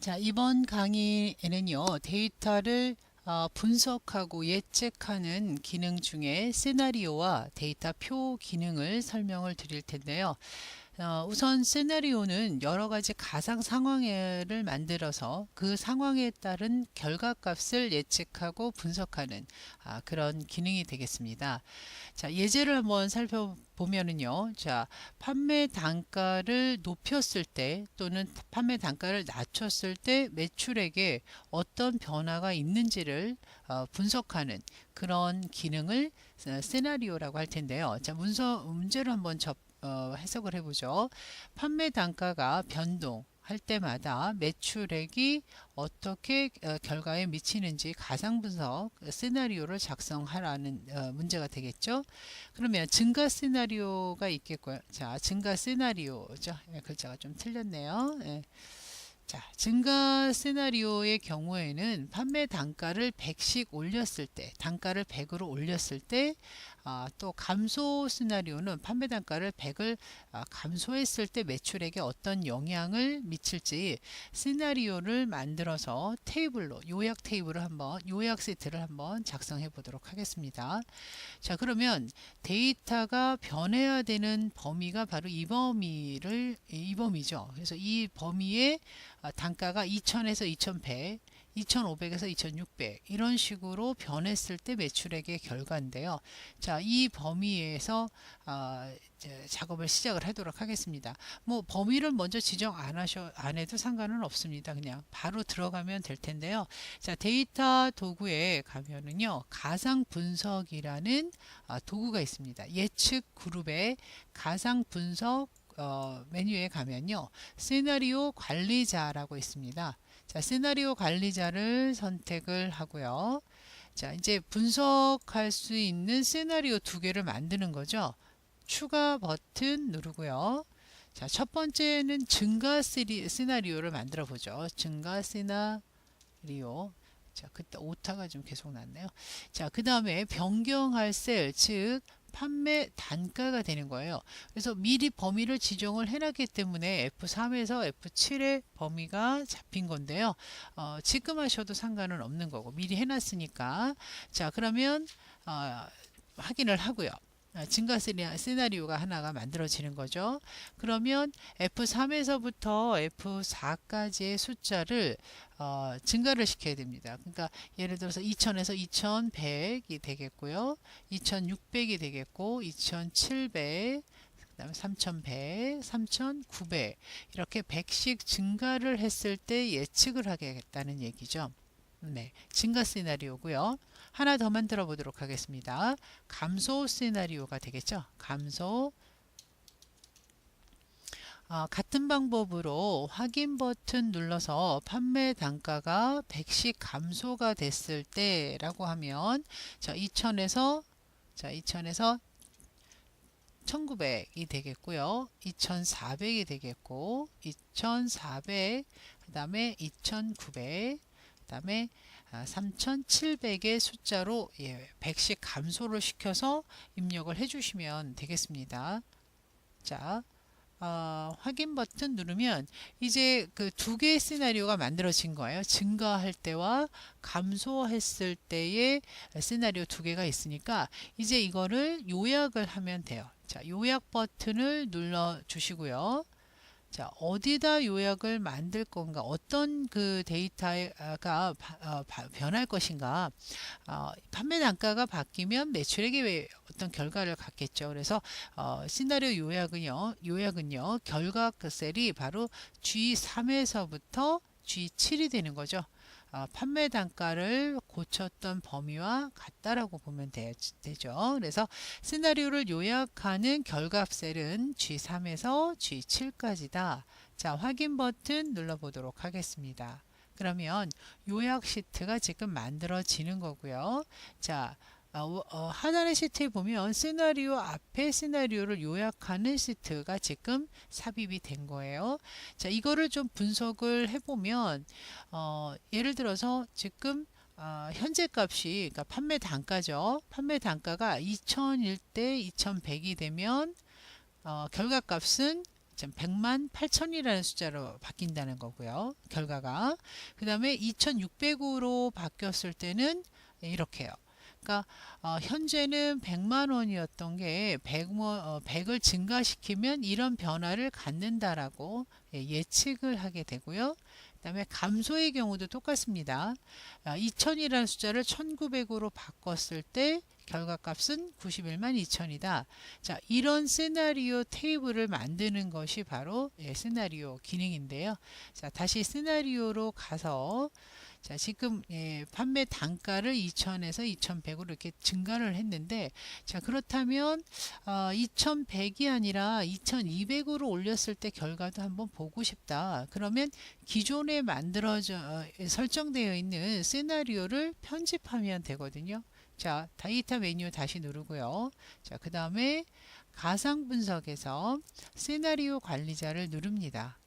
자, 이번 강의에는요, 데이터를 분석하고 예측하는 기능 중에 시나리오와 데이터 표 기능을 설명을 드릴 텐데요. 우선 시나리오는 여러 가지 가상 상황을 만들어서 그 상황에 따른 결과값을 예측하고 분석하는 그런 기능이 되겠습니다. 자, 예제를 한번 살펴보면은요. 자, 판매 단가를 높였을 때 또는 판매 단가를 낮췄을 때 매출액에 어떤 변화가 있는지를 분석하는 그런 기능을 시나리오라고 할 텐데요. 자, 문제를 한번 해석을 해보죠. 판매 단가가 변동할 때마다 매출액이 어떻게 결과에 미치는지 가상 분석 시나리오를 작성하라는 문제가 되겠죠. 그러면 증가 시나리오가 있겠고요. 자, 증가 시나리오죠. 글자가 좀 틀렸네요. 예. 자, 증가 시나리오의 경우에는 판매 단가를 100씩 올렸을 때, 단가를 100으로 올렸을 때, 또 감소 시나리오는 판매 단가를 100을 감소했을 때 매출액에 어떤 영향을 미칠지 시나리오를 만들어서 테이블로, 요약 테이블을 한번, 요약 시트를 한번 작성해 보도록 하겠습니다. 자, 그러면 데이터가 변해야 되는 범위가 바로 이 범위죠. 그래서 이 범위에 단가가 2000에서 2100, 2500에서 2600 이런 식으로 변했을 때 매출액의 결과인데요. 자, 이 범위에서 작업을 시작을 하도록 하겠습니다. 뭐 범위를 먼저 지정 안 해도 상관은 없습니다. 그냥 바로 들어가면 될 텐데요. 자, 데이터 도구에 가면은요, 가상 분석이라는 도구가 있습니다. 예측 그룹의 가상 분석 메뉴에 가면요, 시나리오 관리자라고 있습니다. 자, 시나리오 관리자를 선택을 하고요. 자, 이제 분석할 수 있는 시나리오 두 개를 만드는 거죠. 추가 버튼 누르고요. 자, 첫 번째는 증가 시나리오를 만들어 보죠. 증가 시나리오. 자, 그때 오타가 좀 계속 났네요. 자, 그 다음에 변경할 셀, 즉 판매 단가가 되는 거예요. 그래서 미리 범위를 지정을 해놨기 때문에 F3에서 F7의 범위가 잡힌 건데요. 지금 하셔도 상관은 없는 거고 미리 해놨으니까. 자, 그러면 확인을 하고요. 증가 시나리오가 하나가 만들어지는 거죠. 그러면 F3에서부터 F4까지의 숫자를 증가를 시켜야 됩니다. 그러니까 예를 들어서 2000에서 2100이 되겠고요. 2600이 되겠고 2700, 그다음에 3100, 3900 이렇게 100씩 증가를 했을 때 예측을 하겠다는 얘기죠. 네, 증가 시나리오고요. 하나 더 만들어 보도록 하겠습니다. 감소 시나리오가 되겠죠. 감소. 같은 방법으로 확인 버튼 눌러서 판매 단가가 100씩 감소가 됐을 때라고 하면, 자, 2000에서 1900이 되겠고요. 2400이 되겠고 2400, 그 다음에 2900, 그 다음에 3700의 숫자로 100씩 감소를 시켜서 입력을 해주시면 되겠습니다. 자, 확인 버튼 누르면 이제 그 두 개의 시나리오가 만들어진 거예요. 증가할 때와 감소했을 때의 시나리오 두 개가 있으니까 이제 이거를 요약을 하면 돼요. 자, 요약 버튼을 눌러 주시고요. 자, 어디다 요약을 만들 건가, 어떤 그 데이터가 변할 것인가. 판매 단가가 바뀌면 매출액이 왜 어떤 결과를 갖겠죠. 그래서 시나리오 요약은요 결과 그 셀이 바로 G3에서부터 G7이 되는 거죠. 판매 단가를 고쳤던 범위와 같다라고 보면 되죠. 그래서 시나리오를 요약하는 결과 셀은 G3에서 G7까지다. 자, 확인 버튼 눌러보도록 하겠습니다. 그러면 요약 시트가 지금 만들어지는 거고요. 자, 하단의 시트에 보면 시나리오 앞에 시나리오를 요약하는 시트가 지금 삽입이 된 거예요. 자, 이거를 좀 분석을 해보면 예를 들어서 지금 현재 값이, 그러니까 판매 단가죠. 판매 단가가 2000일 때 2100이 되면 결과값은 100만 8천이라는 숫자로 바뀐다는 거고요. 결과가. 그 다음에 2600으로 바뀌었을 때는 이렇게요. 그러니까 현재는 100만 원이었던 게 100을 증가시키면 이런 변화를 갖는다라고 예측을 하게 되고요. 그 다음에 감소의 경우도 똑같습니다. 2000이라는 숫자를 1900으로 바꿨을 때 결과값은 91만 2000이다. 자, 이런 시나리오 테이블을 만드는 것이 바로 시나리오 기능인데요. 자, 다시 시나리오로 가서 자, 지금 판매 단가를 2000에서 2100으로 이렇게 증가를 했는데, 자, 그렇다면 2100이 아니라 2200으로 올렸을 때 결과도 한번 보고 싶다. 그러면 기존에 설정되어 있는 시나리오를 편집하면 되거든요. 자, 데이터 메뉴 다시 누르고요. 자, 그 다음에 가상 분석에서 시나리오 관리자를 누릅니다.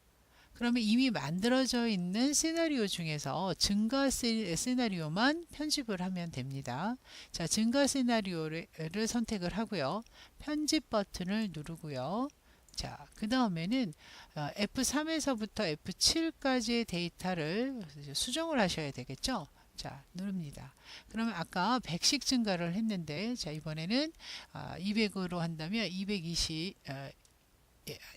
그러면 이미 만들어져 있는 시나리오 중에서 증가 시나리오만 편집을 하면 됩니다. 자, 증가 시나리오를 선택을 하고요. 편집 버튼을 누르고요. 자, 그 다음에는 F3에서부터 F7까지의 데이터를 수정을 하셔야 되겠죠. 자, 누릅니다. 그러면 아까 100씩 증가를 했는데, 자, 이번에는 200으로 한다면 220,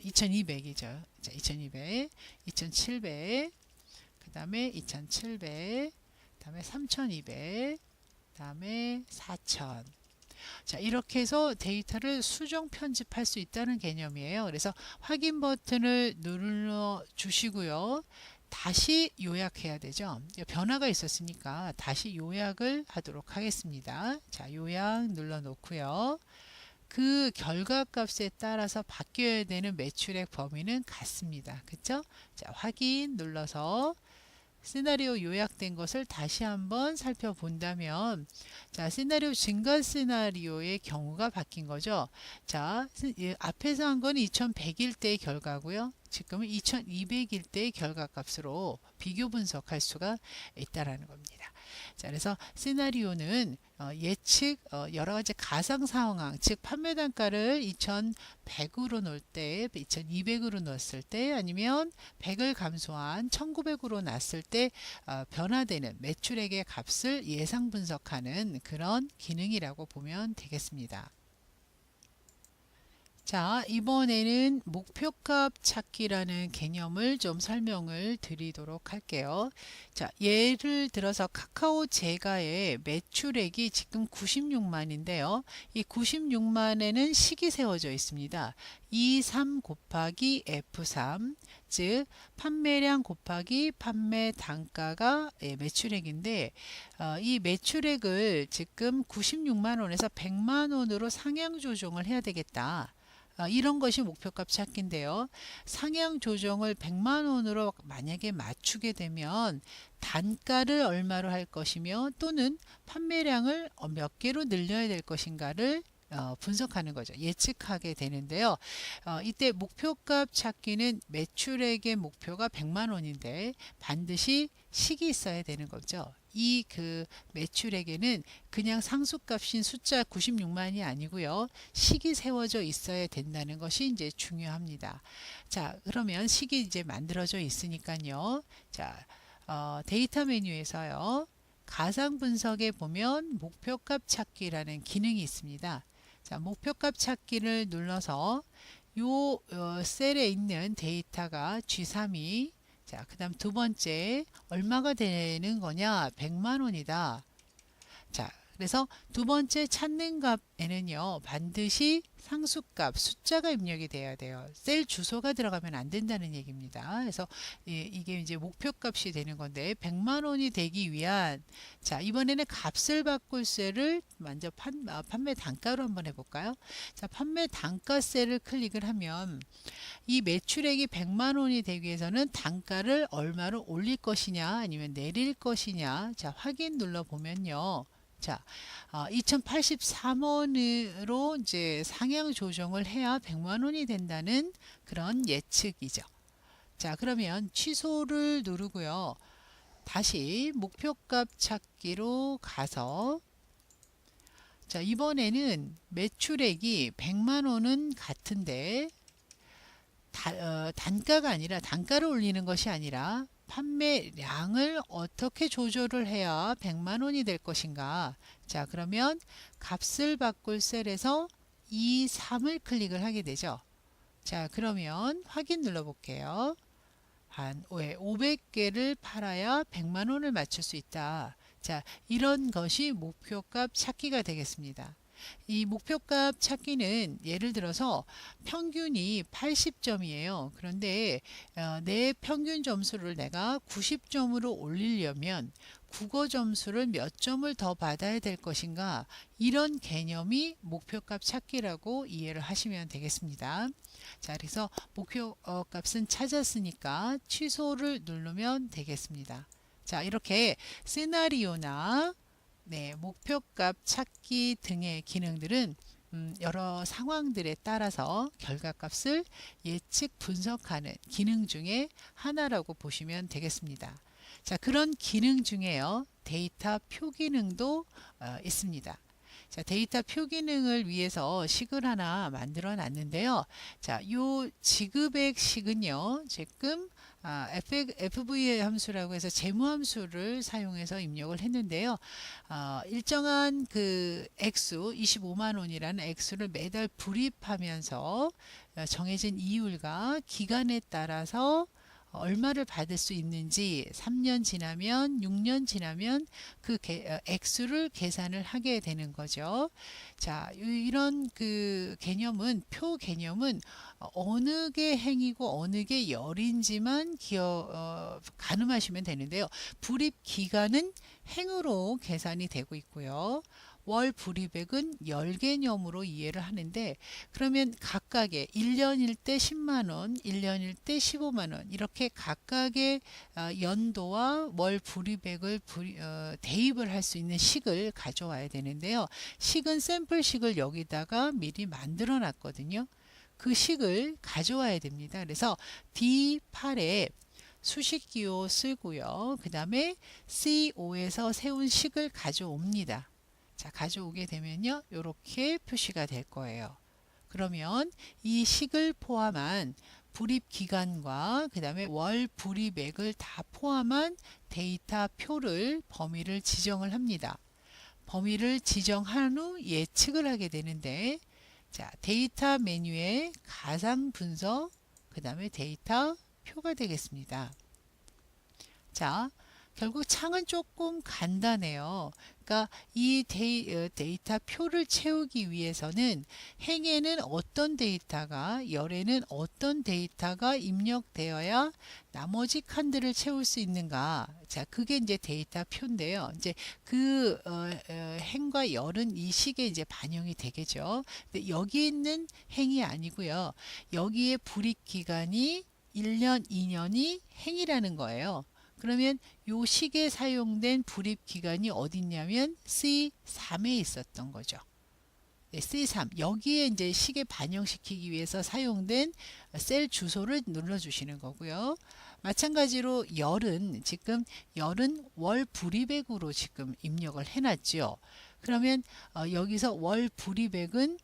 2200이죠. 자, 2200, 2700, 그 다음에 2700, 그 다음에 3200, 그 다음에 4000. 자, 이렇게 해서 데이터를 수정 편집할 수 있다는 개념이에요. 그래서 확인 버튼을 눌러 주시고요. 다시 요약해야 되죠. 변화가 있었으니까 다시 요약을 하도록 하겠습니다. 자, 요약 눌러 놓고요. 그 결과값에 따라서 바뀌어야 되는 매출액 범위는 같습니다. 그쵸? 자, 확인 눌러서 시나리오 요약된 것을 다시 한번 살펴본다면, 자, 시나리오 증가 시나리오의 경우가 바뀐 거죠. 자, 앞에서 한 건 2100일 때의 결과고요. 지금은 2200일 때의 결과값으로 비교 분석할 수가 있다라는 겁니다. 자, 그래서 시나리오는 예측 여러 가지 가상 상황, 즉 판매 단가를 2100으로 놓을 때, 2200으로 놓았을 때, 아니면 100을 감소한 1900으로 놨을 때 변화되는 매출액의 값을 예상 분석하는 그런 기능이라고 보면 되겠습니다. 자, 이번에는 목표값 찾기라는 개념을 좀 설명을 드리도록 할게요. 자, 예를 들어서 카카오 제가의 매출액이 지금 96만인데요. 이 96만에는 식이 세워져 있습니다. 23 곱하기 F3, 즉 판매량 곱하기 판매 단가가 매출액인데, 이 매출액을 지금 96만 원에서 100만 원으로 상향 조정을 해야 되겠다. 이런 것이 목표값 찾기인데요. 상향 조정을 100만 원으로 만약에 맞추게 되면 단가를 얼마로 할 것이며, 또는 판매량을 몇 개로 늘려야 될 것인가를 분석하는 거죠. 예측하게 되는데요. 이때 목표값 찾기는 매출액의 목표가 100만 원인데 반드시 식이 있어야 되는 거죠. 이 매출액에는 그냥 상수값인 숫자 96만이 아니고요. 식이 세워져 있어야 된다는 것이 이제 중요합니다. 자, 그러면 식이 이제 만들어져 있으니까요. 자, 데이터 메뉴에서요. 가상 분석에 보면 목표값 찾기라는 기능이 있습니다. 자, 목표값 찾기를 눌러서 요 셀에 있는 데이터가 G3이, 자, 그 다음 두 번째 얼마가 되는 거냐? 100만 원이다. 자, 그래서 두 번째 찾는 값에는요, 반드시 상수값 숫자가 입력이 돼야 돼요. 셀 주소가 들어가면 안 된다는 얘기입니다. 그래서 이게 이제 목표값이 되는 건데, 100만 원이 되기 위한, 자, 이번에는 값을 바꿀 셀을 먼저 판매 단가로 한번 해볼까요? 자, 판매 단가 셀을 클릭을 하면 이 매출액이 100만 원이 되기 위해서는 단가를 얼마로 올릴 것이냐 아니면 내릴 것이냐, 자, 확인 눌러 보면요. 자, 2083원으로 이제 상향 조정을 해야 100만 원이 된다는 그런 예측이죠. 자, 그러면 취소를 누르고요. 다시 목표값 찾기로 가서, 자, 이번에는 매출액이 100만 원은 같은데 단가가 아니라 단가를 올리는 것이 아니라 판매량을 어떻게 조절을 해야 100만 원이 될 것인가. 자, 그러면 값을 바꿀 셀에서 E3을 클릭을 하게 되죠. 자, 그러면 확인 눌러 볼게요. 한 500개를 팔아야 100만 원을 맞출 수 있다. 자, 이런 것이 목표값 찾기가 되겠습니다. 이 목표값 찾기는 예를 들어서 평균이 80점이에요. 그런데 내 평균 점수를 내가 90점으로 올리려면 국어 점수를 몇 점을 더 받아야 될 것인가, 이런 개념이 목표값 찾기라고 이해를 하시면 되겠습니다. 자, 그래서 목표값은 찾았으니까 취소를 누르면 되겠습니다. 자, 이렇게 시나리오나 목표값 찾기 등의 기능들은 여러 상황들에 따라서 결과값을 예측 분석하는 기능 중에 하나라고 보시면 되겠습니다. 자, 그런 기능 중에요, 데이터 표 기능도 있습니다. 자, 데이터 표 기능을 위해서 식을 하나 만들어 놨는데요. 자, 요 지급액 식은요, 지금 FV 함수라고 해서 재무 함수를 사용해서 입력을 했는데요. 일정한 그 액수 25만 원이라는 액수를 매달 불입하면서 정해진 이율과 기간에 따라서 얼마를 받을 수 있는지 3년 지나면 6년 지나면 그 액수를 계산을 하게 되는 거죠. 자, 이런 그 개념은, 표 개념은 어느 게 행이고 어느 게 열인지만 가늠하시면 되는데요. 불입 기간은 행으로 계산이 되고 있고요. 월 불이백은 열 개념으로 이해를 하는데, 그러면 각각의 1년일 때 10만 원, 1년일 때 15만 원, 이렇게 각각의 연도와 월 불이백을 대입을 할 수 있는 식을 가져와야 되는데요. 식은 샘플식을 여기다가 미리 만들어 놨거든요. 그 식을 가져와야 됩니다. 그래서 D8에 수식기호 쓰고요. 그 다음에 C5에서 세운 식을 가져옵니다. 자, 가져오게 되면요, 이렇게 표시가 될 거예요. 그러면 이 식을 포함한 불입 기간과 그 다음에 월 불이백을 다 포함한 데이터 표를, 범위를 지정을 합니다. 범위를 지정한 후 예측을 하게 되는데, 자, 데이터 메뉴에 가상 분석, 그 다음에 데이터 표가 되겠습니다. 자, 결국 창은 조금 간단해요. 그러니까 이 데이터 표를 채우기 위해서는 행에는 어떤 데이터가, 열에는 어떤 데이터가 입력되어야 나머지 칸들을 채울 수 있는가. 자, 그게 이제 데이터 표인데요. 이제 그 행과 열은 이 식에 이제 반영이 되겠죠. 근데 여기 있는 행이 아니고요. 여기에 불입 기간이 1년, 2년이 행이라는 거예요. 그러면 요 식에 사용된 불입 기간이 어디 있냐면 C3에 있었던 거죠. 네, C3. 여기에 이제 식에 반영시키기 위해서 사용된 셀 주소를 눌러 주시는 거고요. 마찬가지로 열은, 지금 열은 월 불입액으로 지금 입력을 해 놨죠. 그러면 여기서 월 불입액은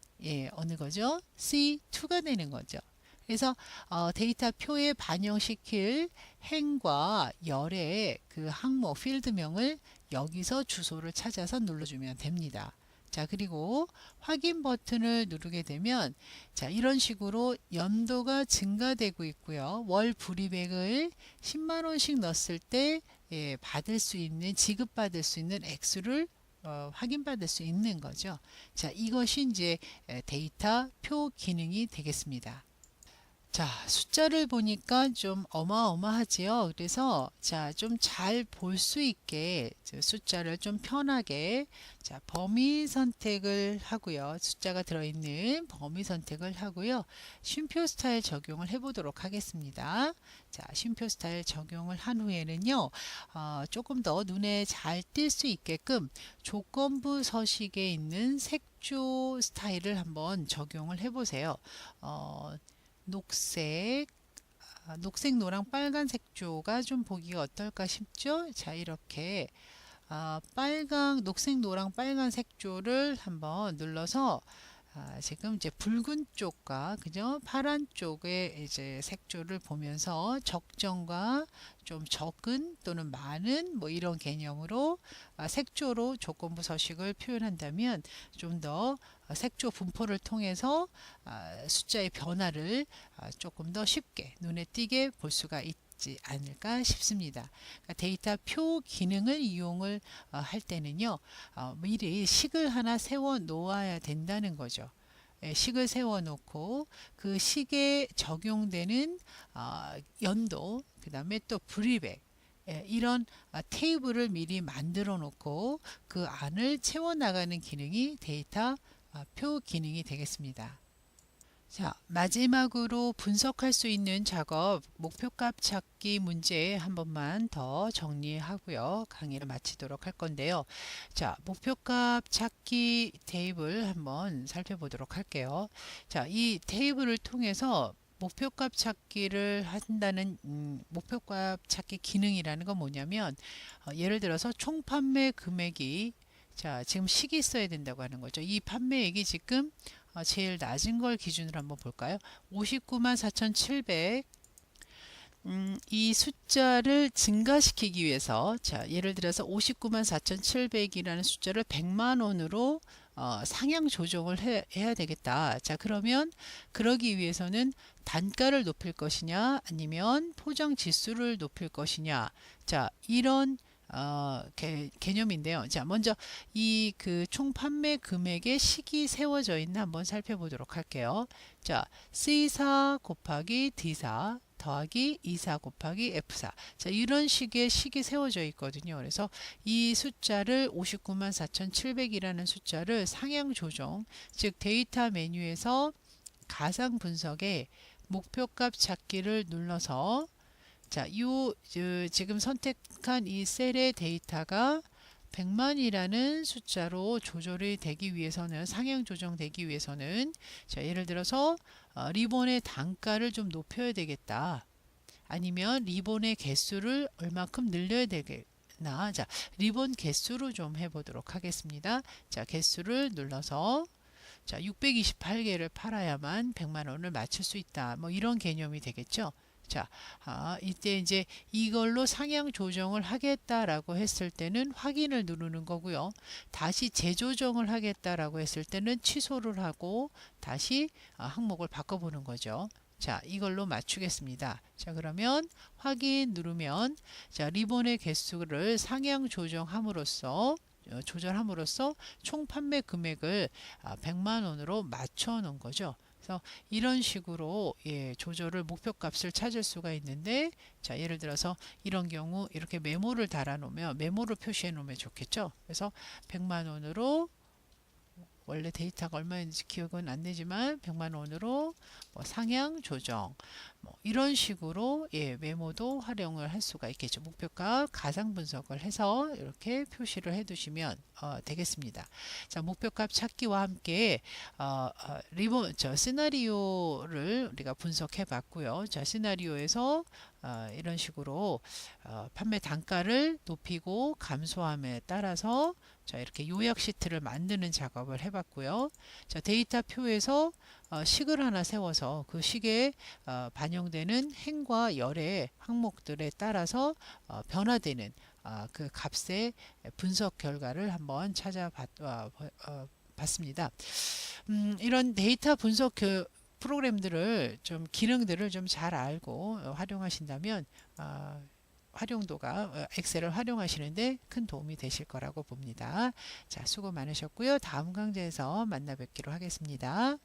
어느 거죠? C2가 되는 거죠. 그래서 데이터 표에 반영시킬 행과 열의 그 항목 필드명을 여기서 주소를 찾아서 눌러주면 됩니다. 자, 그리고 확인 버튼을 누르게 되면, 자, 이런 식으로 연도가 증가되고 있고요. 월 불이백을 10만 원씩 넣었을 때 받을 수 있는, 지급받을 수 있는 액수를 확인받을 수 있는 거죠. 자, 이것이 이제 데이터 표 기능이 되겠습니다. 자, 숫자를 보니까 좀 어마어마하지요. 그래서 자, 좀 잘 볼 수 있게 숫자를 좀 편하게, 자, 범위 선택을 하고요. 숫자가 들어있는 범위 선택을 하고요. 쉼표 스타일 적용을 해보도록 하겠습니다. 자, 쉼표 스타일 적용을 한 후에는요, 조금 더 눈에 잘 띌 수 있게끔 조건부 서식에 있는 색조 스타일을 한번 적용을 해보세요. 녹색, 노랑, 빨간 색조가 좀 보기가 어떨까 싶죠? 자, 이렇게 녹색, 노랑, 빨간 색조를 한번 눌러서 지금 이제 붉은 쪽과 그죠? 파란 쪽의 이제 색조를 보면서 적정과 좀 적은 또는 많은 뭐 이런 개념으로 색조로 조건부 서식을 표현한다면 좀 더 색조 분포를 통해서 숫자의 변화를 조금 더 쉽게 눈에 띄게 볼 수가 있지 않을까 싶습니다. 그러니까 데이터 표 기능을 이용을 할 때는요, 미리 식을 하나 세워 놓아야 된다는 거죠. 식을 세워 놓고 그 식에 적용되는 연도, 그 다음에 또 불이백, 이런 테이블을 미리 만들어 놓고 그 안을 채워 나가는 기능이 데이터 표 기능이 되겠습니다. 자, 마지막으로 분석할 수 있는 작업 목표값 찾기 문제 한 번만 더 정리하고요. 강의를 마치도록 할 건데요. 자, 목표값 찾기 테이블 한번 살펴보도록 할게요. 자, 이 테이블을 통해서 목표값 찾기를 한다는 목표값 찾기 기능이라는 건 뭐냐면 예를 들어서 총 판매 금액이 자, 지금 식이 있어야 된다고 하는 거죠. 이 판매액이 지금 제일 낮은 걸 기준으로 한번 볼까요? 59만 4,700. 이 숫자를 증가시키기 위해서 자, 예를 들어서 59만 4,700이라는 숫자를 100만 원으로 상향 조정을 해야 되겠다. 자, 그러면 그러기 위해서는 단가를 높일 것이냐 아니면 포장 지수를 높일 것이냐. 자, 이런 개념인데요. 자, 먼저 이 그 총 판매 금액의 식이 세워져 있나 한번 살펴보도록 할게요. 자, C4 곱하기 D4 더하기 E4 곱하기 F4. 자, 이런 식의 식이 세워져 있거든요. 그래서 이 숫자를 59만 4,700이라는 숫자를 상향 조정, 즉 데이터 메뉴에서 가상 분석에 목표값 찾기를 눌러서 자, 지금 선택한 이 셀의 데이터가 100만이라는 숫자로 조절이 되기 위해서는 상향 조정되기 위해서는 자, 예를 들어서 리본의 단가를 좀 높여야 되겠다. 아니면 리본의 개수를 얼마큼 늘려야 되겠나. 자, 리본 개수로 좀 해보도록 하겠습니다. 자, 개수를 눌러서 자, 628개를 팔아야만 100만 원을 맞출 수 있다. 뭐 이런 개념이 되겠죠. 자, 이때 이제 이걸로 상향 조정을 하겠다라고 했을 때는 확인을 누르는 거고요. 다시 재조정을 하겠다라고 했을 때는 취소를 하고 다시 항목을 바꿔보는 거죠. 자, 이걸로 맞추겠습니다. 자, 그러면 확인 누르면 자, 리본의 개수를 상향 조정함으로써 조절함으로써 총 판매 금액을 100만 원으로 맞춰 놓은 거죠. 그래서 이런 식으로 조절을 목표값을 찾을 수가 있는데 자, 예를 들어서 이런 경우 이렇게 메모를 달아 놓으면 메모를 표시해 놓으면 좋겠죠. 그래서 100만 원으로 원래 데이터가 얼마인지 기억은 안 나지만 100만 원으로 뭐 상향 조정 뭐 이런 식으로 메모도 활용을 할 수가 있겠죠. 목표값 가상 분석을 해서 이렇게 표시를 해 두시면 되겠습니다. 자, 목표값 찾기와 함께 시나리오를 우리가 분석해 봤고요. 자, 시나리오에서 이런 식으로 판매 단가를 높이고 감소함에 따라서 자, 이렇게 요약 시트를 만드는 작업을 해봤고요. 자, 데이터 표에서 식을 하나 세워서 그 식에 반영되는 행과 열의 항목들에 따라서 변화되는 그 값의 분석 결과를 한번 찾아봤습니다. 이런 데이터 분석 프로그램들을 좀 기능들을 좀 잘 알고 활용하신다면 활용도가 엑셀을 활용하시는데 큰 도움이 되실 거라고 봅니다. 자, 수고 많으셨고요. 다음 강좌에서 만나 뵙기로 하겠습니다.